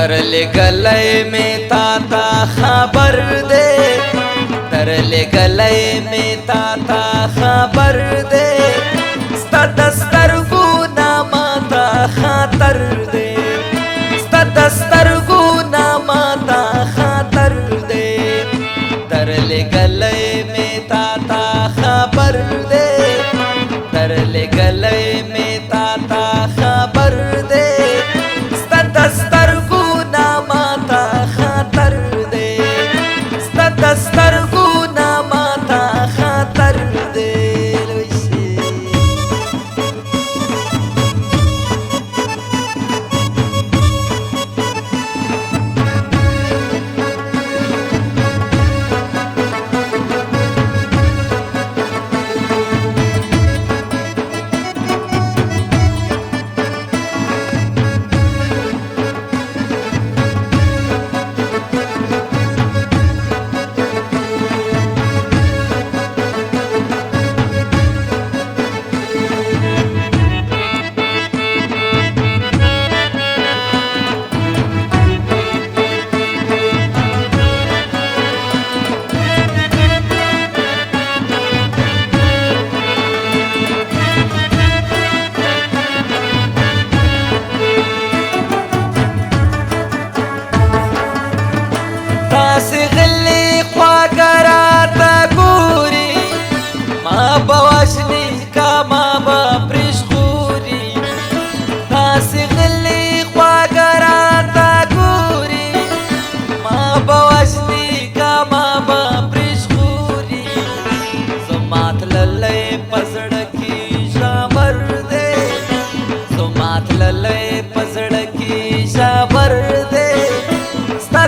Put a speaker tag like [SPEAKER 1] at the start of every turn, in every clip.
[SPEAKER 1] तरले गले में ताता खबर दे, तरले गले में ताता खबर दे, दस्तर गुना माता खातर दे, दस्तर गुना माता खातर दे, तरले गले में ताता खबर दे, तरले गले में ताता खबर दे, दस्तर गुना माता खातर दे, दस्तर गुना माता खातर दे।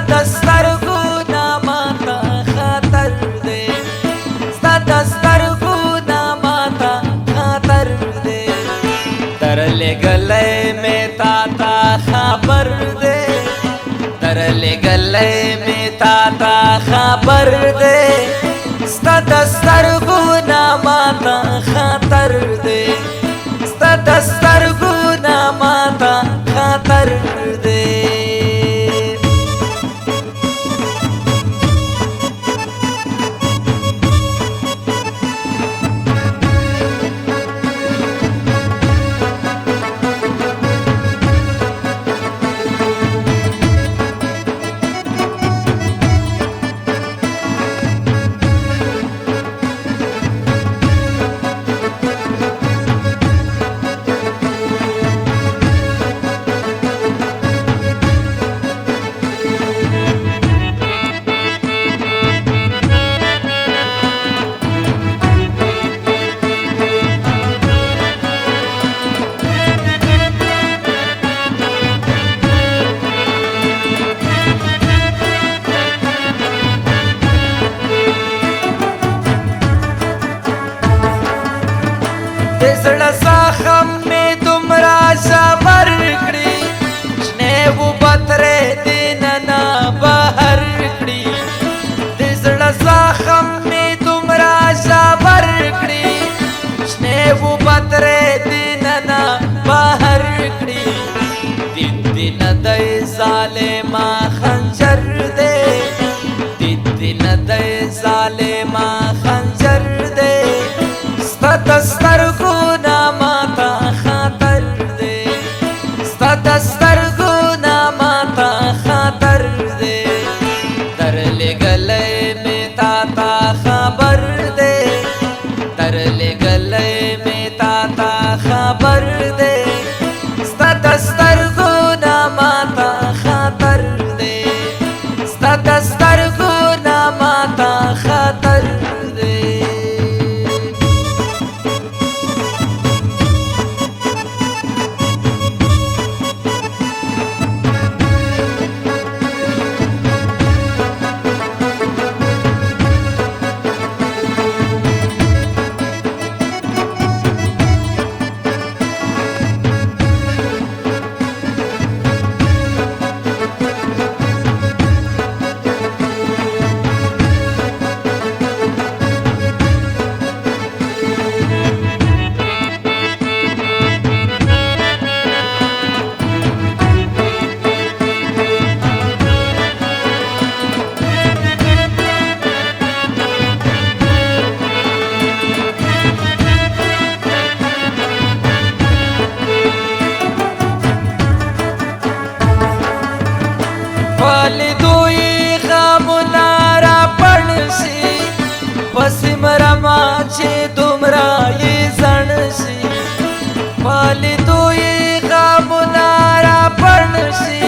[SPEAKER 1] दस्तर गुना माता खातर दे, दस्तर गुना माता खातर दे, तरले गले में ताता खबर दे, तरले गले में ताता खबर दे, दस्तर गुना माता खातर दे, दस्तर गुना माता खातर दे। साखम में तुमरा सबर कड़ी, स्नेह बतरे दिन ना बहर कड़ी, दिसड़ा साखम में तुमरा सबर कड़ी, स्नेह बतरे दिन ना बहर कड़ी, दिन दिन दे साले माँ खंजर दे, दिन दिन दे साले माँ खंजर दे, दस्तर गुना माता खातर दे, दस्तर गुना माता खातर दे, तरले गले में ताता खबर दे, तरले गले में ताता खबर दे, दस्तर गुना माता खातर दे, दस्तर गुना माता खातर दे। والدوی غمونه را پړسي پسمرما چې دومره یې زړ شي والدوی غمونه را پړسي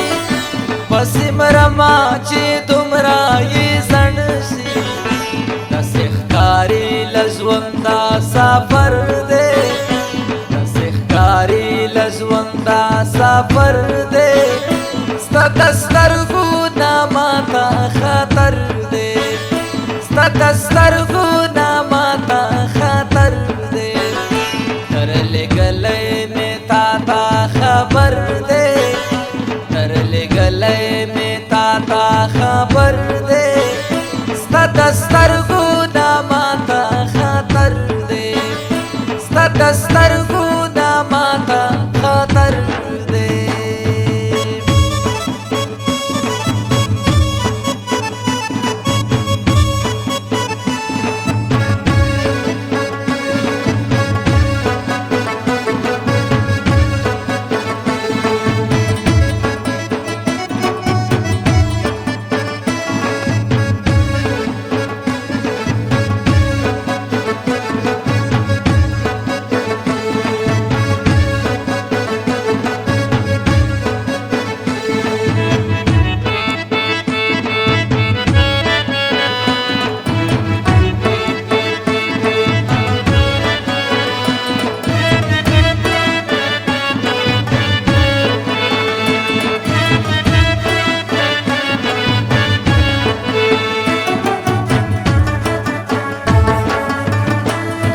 [SPEAKER 1] پسمرما چې دومره یې زړ شي داسې ښکاري له ژونده سفر دی داسې ښکاري له ژونده سفر دی ستا د سترګو نه ماته خطر دی ستا د سترګو نه ماته خطر دی تر لږلی مې تا ته خبر دی تر لږلی مې تا ته خبر دی ستا د سترګو نه ماته خطر دی ستا د سترګو نه ماته خطر دی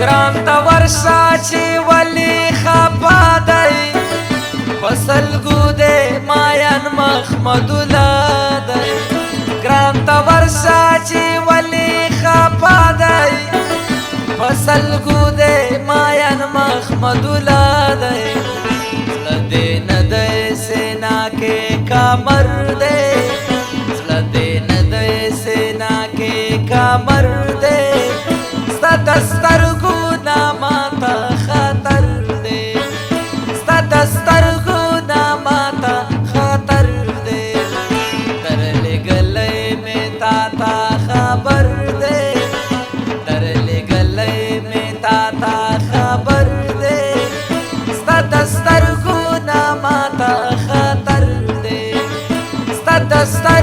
[SPEAKER 1] ګران ته ورشه چې ولې خفه دی په سلګو دی ماین محمدالله دی ګران ته ورشه چې ولې خفه دی په سلګو دی ماین محمدالله دی زړه دې نه دی سینا کې کمر دی زړه دې نه دی سینا کې کمر دی ستا د سترګو نه ماته خطر دی ستا د سترګو نه ماته خطر دی تر لږلی مې تا ته خبر دی تر لږلی مې تا ته خبر دی ستا د سترګو نه ماته خطر دی ستا د سترګو